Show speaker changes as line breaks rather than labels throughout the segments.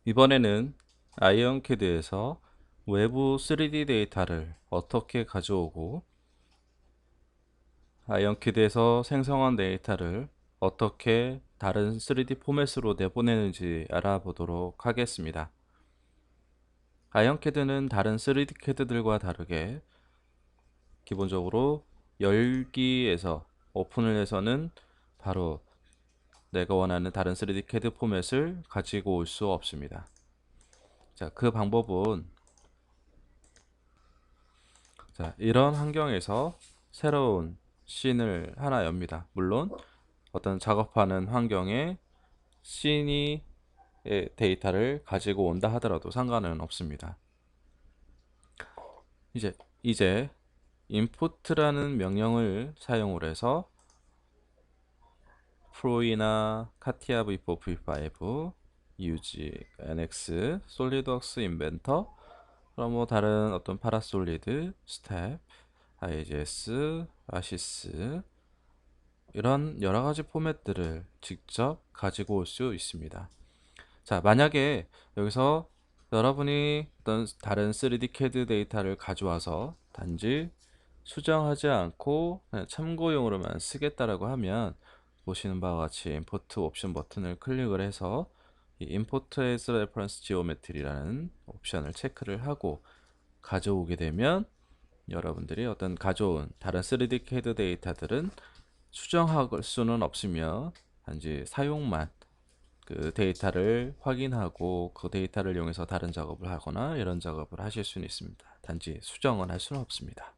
이번에는 아이언캐드에서 외부 3D 데이터를 어떻게 가져오고 아이언캐드에서 생성한 데이터를 어떻게 다른 3D 포맷으로 내보내는지 알아보도록 하겠습니다. 아이언캐드는 다른 3D 캐드들과 다르게 기본적으로 열기에서 오픈을 해서는 바로 내가 원하는 다른 3D 캐드 포맷을 가지고 올 수 없습니다. 자, 그 방법은 이런 환경에서 새로운 씬을 하나 엽니다. 물론 어떤 작업하는 환경에 씬이 데이터를 가지고 온다 하더라도 상관은 없습니다. 이제 input라는 명령을 사용을 해서 프로이나 카티아 V4, V5, use, NX, 솔리드웍스 인벤터, 그럼 뭐 다른 어떤 파라솔리드, 스텝, IGS, 아시스 이런 여러 가지 포맷들을 직접 가지고 올 수 있습니다. 자, 만약에 여기서 여러분이 어떤 다른 3D CAD 데이터를 가져와서 단지 수정하지 않고 그냥 참고용으로만 쓰겠다라고 하면 보시는 바와 같이 임포트 옵션 버튼을 클릭을 해서 이 import as reference geometry라는 옵션을 체크를 하고 가져오게 되면 여러분들이 어떤 가져온 다른 3D CAD 데이터들은 수정할 수는 없으며 단지 사용만 그 데이터를 확인하고 그 데이터를 이용해서 다른 작업을 하거나 이런 작업을 하실 수는 있습니다. 단지 수정은 할 수는 없습니다.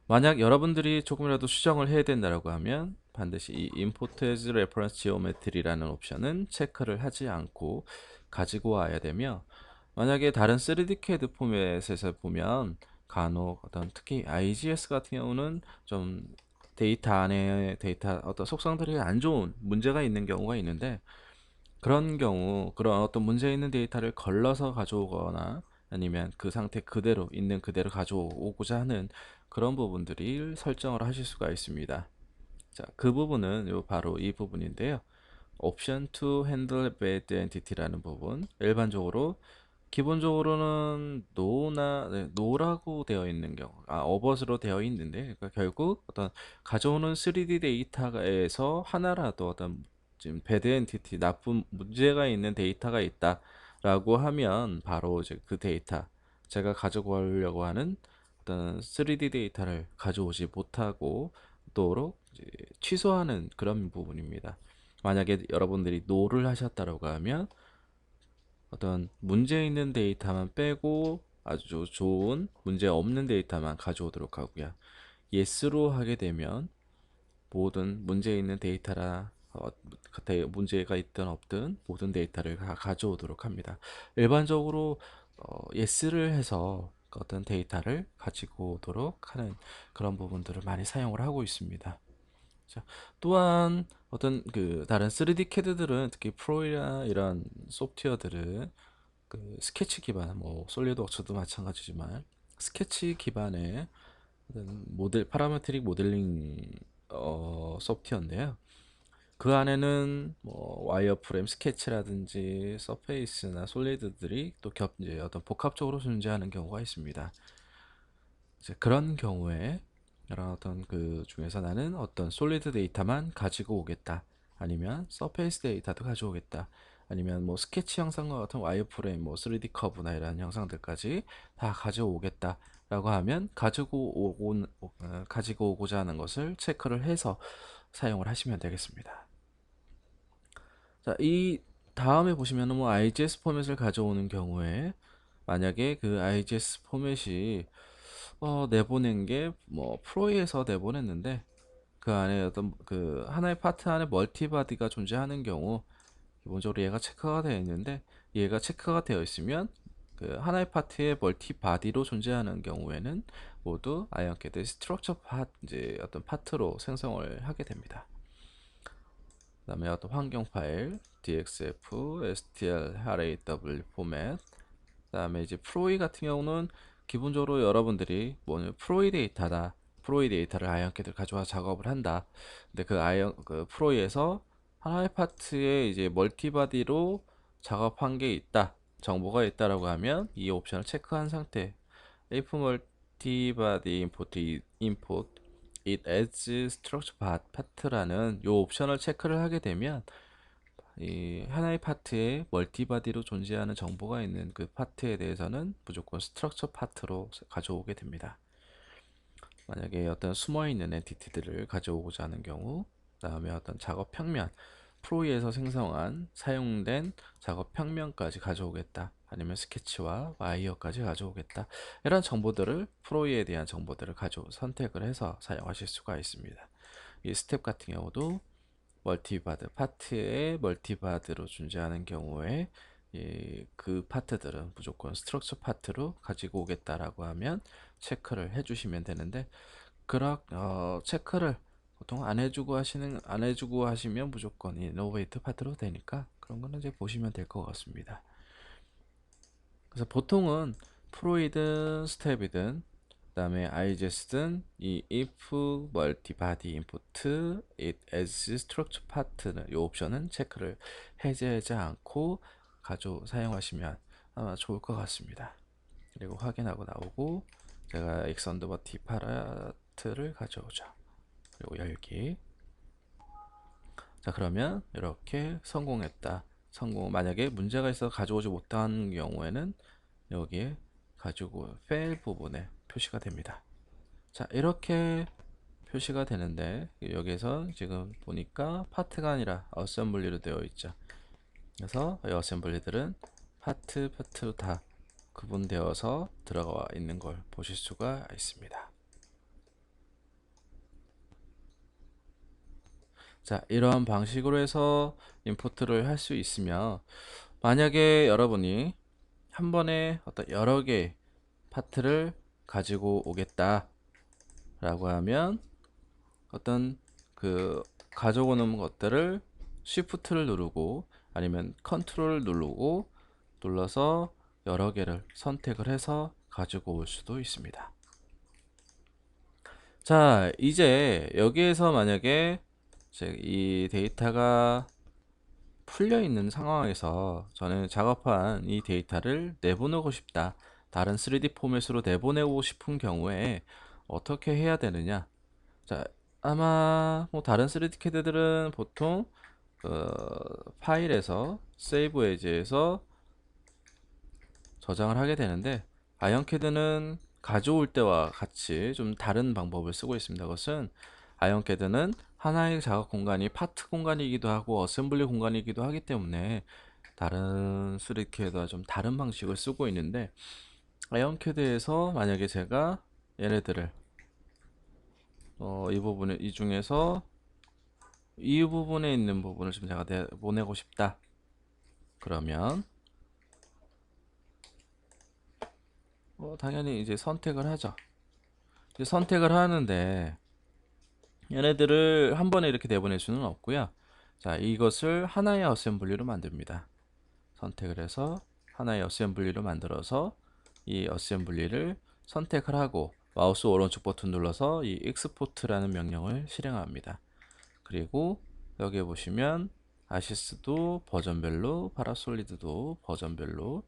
만약 여러분들이 조금이라도 수정을 해야 된다고 하면 반드시 이 Import as Reference Geometry라는 옵션은 체크를 하지 않고 가지고 와야 되며, 만약에 다른 3D CAD 포맷에서 보면 간혹 어떤 특히 IGS 같은 경우는 좀 데이터 안에 데이터 어떤 속성들이 안 좋은 문제가 있는 경우가 있는데, 그런 경우 그런 어떤 문제 있는 데이터를 걸러서 가져오거나 아니면 그 상태 그대로 있는 그대로 가져오고자 하는 그런 부분들이 설정을 하실 수가 있습니다. 자, 그 부분은 바로 이 부분인데요. Option to handle bad entity라는 부분, 일반적으로 기본적으로는 no라고 되어 있는 경우, ober로 되어 있는데, 그러니까 결국 어떤 가져오는 3D 데이터에서 하나라도 어떤 지금 배드 엔티티, 나쁜 문제가 있는 데이터가 있다라고 하면 바로 이제 그 데이터, 제가 가져오려고 하는 어떤 3D 데이터를 가져오지 못하고 도록 이제 취소하는 그런 부분입니다. 만약에 여러분들이 노를 하셨다라고 하면 어떤 문제 있는 데이터만 빼고 아주 좋은 문제 없는 데이터만 가져오도록 하고요. yes로 하게 되면 모든 문제 있는 데이터라 문제가 있든 없든 모든 데이터를 다 가져오도록 합니다. 일반적으로 yes를 해서 어떤 데이터를 가지고 오도록 하는 그런 부분들을 많이 사용을 하고 있습니다. 자, 또한 어떤 그 다른 3D CAD들은 특히 프로이나 이런 소프트웨어들은 그 스케치 기반, 뭐 솔리드웍스도 마찬가지지만 스케치 기반의 모델 파라메트릭 모델링 소프트웨어인데요. 그 안에는 뭐 와이어프레임 스케치라든지 서페이스나 솔리드들이 또 이제 어떤 복합적으로 존재하는 경우가 있습니다. 이제 그런 경우에 이런 어떤 그 중에서 나는 어떤 솔리드 데이터만 가지고 오겠다, 아니면 서페이스 데이터도 가져오겠다, 아니면 뭐 스케치 형상과 같은 와이어프레임, 뭐 3D 커브나 이런 형상들까지 다 가져오겠다 라고 하면 가지고 오고자 하는 것을 체크를 해서 사용을 하시면 되겠습니다. 자, 이 다음에 보시면은 뭐 IGS 포맷을 가져오는 경우에 만약에 그 IGS 포맷이 내보낸 게 뭐 프로에서 내보냈는데 그 안에 어떤 그 하나의 파트 안에 멀티바디가 존재하는 경우, 기본적으로 얘가 체크가 되어 있는데 얘가 체크가 되어 있으면 그 하나의 파트의 멀티바디로 존재하는 경우에는 모두 아이언캐드 스트럭처 이제 어떤 파트로 생성을 하게 됩니다. 그 다음에 어떤 환경 파일 DXF, STL, RAW 포맷, 그 다음에 이제 프로이 같은 경우는 기본적으로 여러분들이 뭐 프로이 데이터다, 프로이 데이터를 아이언캐드를 가져와 작업을 한다. 근데 그 프로이에서 하나의 파트에 이제 멀티바디로 작업한 게 있다, 정보가 있다라고 하면 이 옵션을 체크한 상태, if multibody import it as structure part라는 이 옵션을 체크를 하게 되면 이 하나의 파트에 멀티바디로 존재하는 정보가 있는 그 파트에 대해서는 무조건 스트럭처 파트로 가져오게 됩니다. 만약에 어떤 숨어있는 엔티티들을 가져오고자 하는 경우, 그 다음에 어떤 작업 평면, 프로이에서 생성한 사용된 작업 평면까지 가져오겠다, 아니면 스케치와 와이어까지 가져오겠다, 이런 정보들을, 프로이에 대한 정보들을 선택을 해서 사용하실 수가 있습니다. 이 스텝 같은 경우도 멀티바드, 파트에 멀티바드로 존재하는 경우에 그 파트들은 무조건 스트럭처 파트로 가지고 오겠다라고 하면 체크를 해주시면 되는데, 체크를 보통 안 해주고 하시면 무조건 이노베이트 파트로 되니까 그런 거는 이제 보시면 될 것 같습니다. 그래서 보통은 프로이든 스텝이든 그다음에 IGS든 이 if multibody input it as structure part는 이 옵션은 체크를 해제하지 않고 사용하시면 아마 좋을 것 같습니다. 그리고 확인하고 나오고, 제가 x 언더바 t 파트를 가져오죠. 그리고 열기. 자, 그러면 이렇게 성공했다. 만약에 문제가 있어서 가져오지 못한 경우에는 여기에 가지고 fail 부분에 표시가 됩니다. 자, 이렇게 표시가 되는데 여기에서 지금 보니까 파트가 아니라 어셈블리로 되어 있죠. 그래서 이 어셈블리들은 파트로 다 구분되어서 들어가 있는 걸 보실 수가 있습니다. 자, 이러한 방식으로 해서 임포트를 할 수 있으며, 만약에 여러분이 한 번에 어떤 여러 개의 파트를 가지고 오겠다 라고 하면 어떤 그 가져오는 것들을 Shift를 누르고 아니면 컨트롤을 눌러서 여러 개를 선택을 해서 가지고 올 수도 있습니다. 자, 이제 여기에서 만약에 이 데이터가 풀려 있는 상황에서 저는 작업한 이 데이터를 내보내고 싶다, 다른 3D 포맷으로 내보내고 싶은 경우에 어떻게 해야 되느냐. 자, 아마 뭐 다른 3D CAD들은 보통 파일에서 세이브 에즈에서 저장을 하게 되는데, 아이언캐드는 가져올 때와 같이 좀 다른 방법을 쓰고 있습니다. 그것은 아이언캐드는 하나의 작업 공간이 파트 공간이기도 하고 어셈블리 공간이기도 하기 때문에 다른 3D CAD와 좀 다른 방식을 쓰고 있는데, 아이언캐드에서 만약에 제가 얘네들을 이 중에서 이 부분에 있는 부분을 좀 제가 보내고 싶다, 그러면 당연히 이제 선택을 하죠. 이제 선택을 하는데 얘네들을 한 번에 이렇게 내보낼 수는 없고요. 자, 이것을 하나의 어셈블리로 만듭니다. 선택을 해서 하나의 어셈블리로 만들어서 이 어셈블리를 선택을 하고 마우스 오른쪽 버튼 눌러서 이 export라는 명령을 실행합니다. 그리고 여기에 보시면 아시스도 버전별로, 파라솔리드도 버전별로,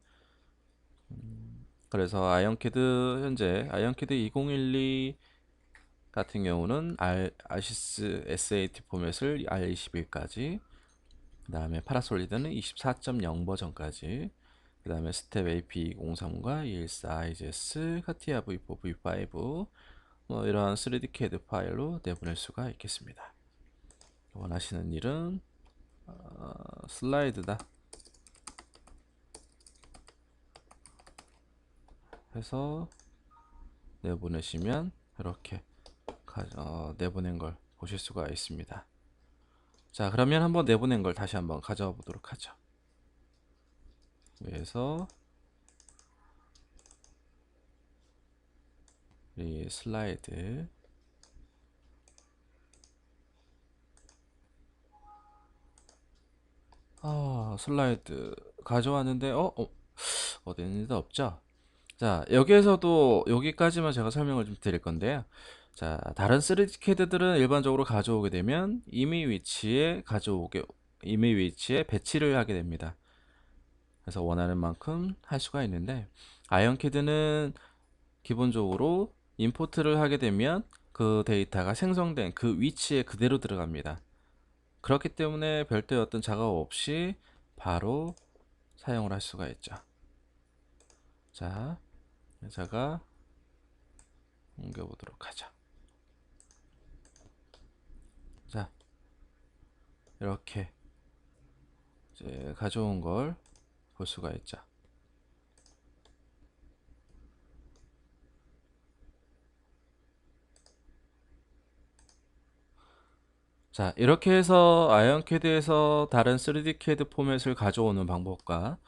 그래서 현재 아이언캐드 2012 같은 경우는 아시스 SAT 포맷을 R21까지, 그 다음에 파라솔리드는 24.0 버전까지, 그 다음에 스텝 AP203과 214 IGS, 카티아 V4, V5 이러한 3D CAD 파일로 내보낼 수가 있겠습니다. 원하시는 일은 슬라이드다 해서 내보내시면 이렇게 내보낸 걸 보실 수가 있습니다. 자, 그러면 한번 내보낸 걸 다시 한번 가져와 보도록 하죠. 그래서 이 슬라이드 슬라이드 가져왔는데 어디 있는데 없죠. 자, 여기에서도 여기까지만 제가 설명을 좀 드릴 건데요. 자, 다른 3D CAD들은 일반적으로 가져오게 되면 이미 위치에 임의 위치에 배치를 하게 됩니다. 그래서 원하는 만큼 할 수가 있는데, 아이언캐드는 기본적으로 임포트를 하게 되면 그 데이터가 생성된 그 위치에 그대로 들어갑니다. 그렇기 때문에 별도의 어떤 작업 없이 바로 사용을 할 수가 있죠. 자, 제가 옮겨보도록 하죠. 자, 이렇게 이제 가져온 걸 볼 수가 있죠. 자, 이렇게 해서 아이언캐드에서 다른 3D CAD 포맷을 가져오는 방법과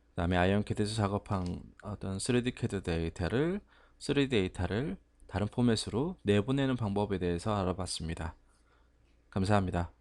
그다음에 아이언캐드에서 작업한 어떤 3D CAD 데이터를 3D 데이터를 다른 포맷으로 내보내는 방법에 대해서 알아봤습니다. 감사합니다.